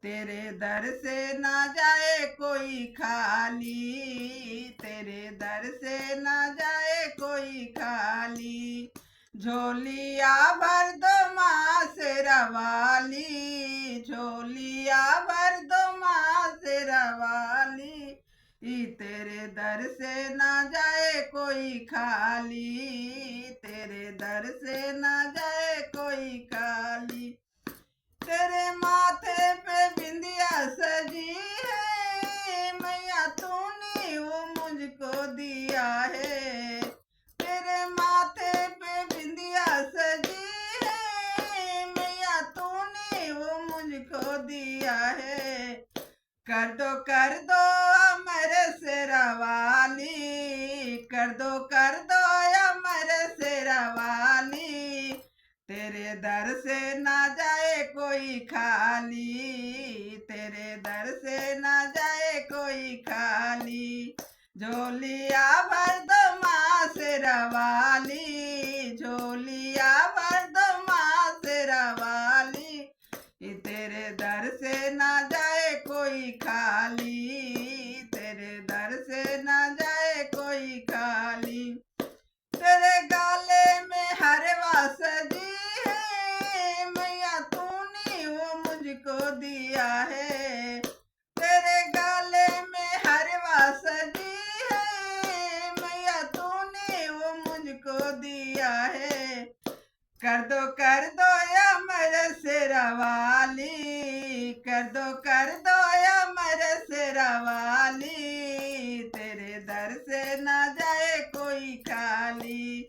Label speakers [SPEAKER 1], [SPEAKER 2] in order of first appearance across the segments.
[SPEAKER 1] तेरे दर से ना जाए कोई खाली, तेरे दर से ना जाए कोई खाली। झोलिया भर दो माँ शेरा वाली, झोलिया भर दो माँ शेरा वाली। तेरे दर से ना जाए कोई खाली, तेरे दर से ना जाए कोई खाली। तेरे माथे पे बिंदिया सजी है मैया, तूने वो मुझको दिया है। तेरे माथे पे बिंदिया सजी है मैया, तूने वो मुझको दिया है। कर दो मेरे शेरा वाली, कर दो या मेरे शेरा वाली। तेरे दर से ना जाए कोई खाली, तेरे दर से ना जाए कोई खाली। झोलिया भर दो माँ शेरा वाली, झोलिया भर दो माँ शेरा वाली। तेरे दर से ना जाए कोई खाली, तेरे दर से ना जाए कोई खाली। तेरे गाले में हरवा सजी है मैया, तूने वो मुझको दिया है। तेरे गाले में हरवा सजी है मैया, तूने वो मुझको दिया है। कर दो या मेरे शेरा वाली, कर दो या मेरे शेरा वाली। तेरे दर से ना जाए कोई खाली,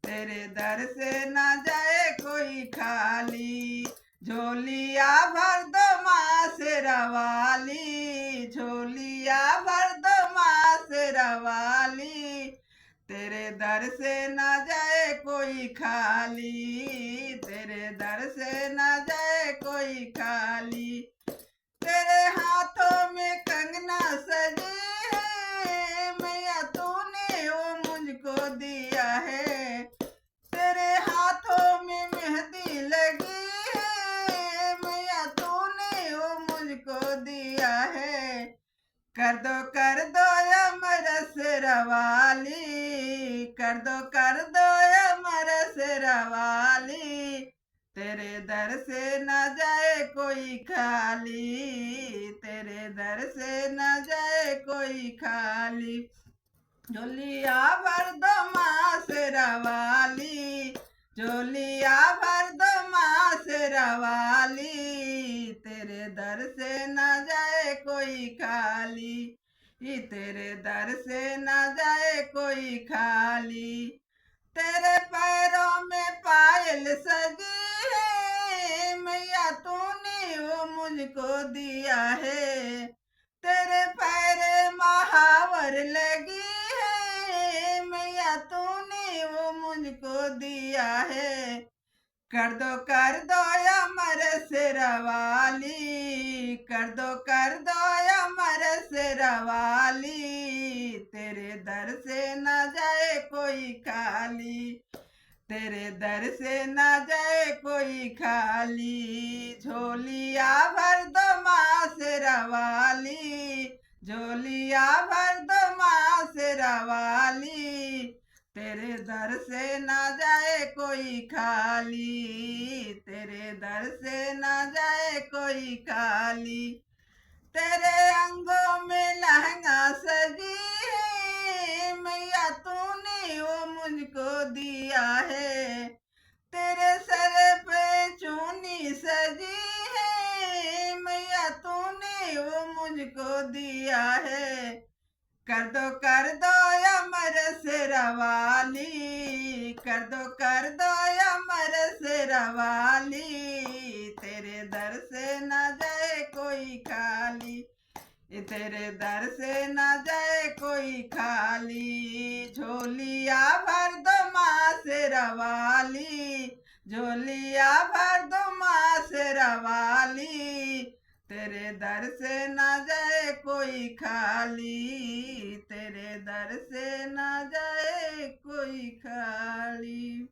[SPEAKER 1] तेरे दर से ना जाए कोई खाली। झोलिया भर दो माँ शेरा वाली, झोलिया भर दो माँ शेरा वाली। तेरे दर से ना जाए कोई खाली, तेरे दर से ना जाए कोई खाली। तेरे हाथों में कंगना सजी है मैया, तूने वो मुझको दिया है। तेरे हाथों में मेहंदी लगी है मैया, तूने वो मुझको दिया है। कर दो या मेरा शेरा वाली, कर दो या मेरा शेरा वाली। तेरे दर से न जाए कोई खाली, तेरे दर से न जाए कोई खाली। झोलिया भर दो माँ शेरा वाली, झोलिया भर दो माँ शेरा वाली। तेरे दर से न जाए कोई खाली, तेरे दर से न जाए कोई खाली। तेरे पैरों में पायल सजी है मैया, तूने वो मुझको दिया है। तेरे पैर महावर लगी है मैया, तूने वो मुझको दिया है। कर दो या मेरे शेरा वाली, कर दो या मेरे शेरा वाली। तेरे दर से न जाए कोई खाली, तेरे दर से न जाए कोई खाली। झोलिया भर दो माँ शेरा वाली, झोलिया भर दो माँ शेरा वाली। तेरे दर से न जाए कोई खाली, तेरे दर से न जाए कोई खाली। तेरे अंगों में लहंगा सजी है मैया, तूने वो मुझको दिया है। तेरे सर पे चूनी सजी है मैया, तूने वो मुझको दिया है। कर दो या मेरे शेरा वाली, कर दो या मेरे शेरा वाली। तेरे दर से न जाए कोई खाली, तेरे दर से न जाए कोई खाली। झोलिया भर दो माँ शेरा वाली, झोलिया भर दो माँ शेरा वाली। तेरे दर से न जाए कोई खाली, तेरे दर से न जाए कोई खाली।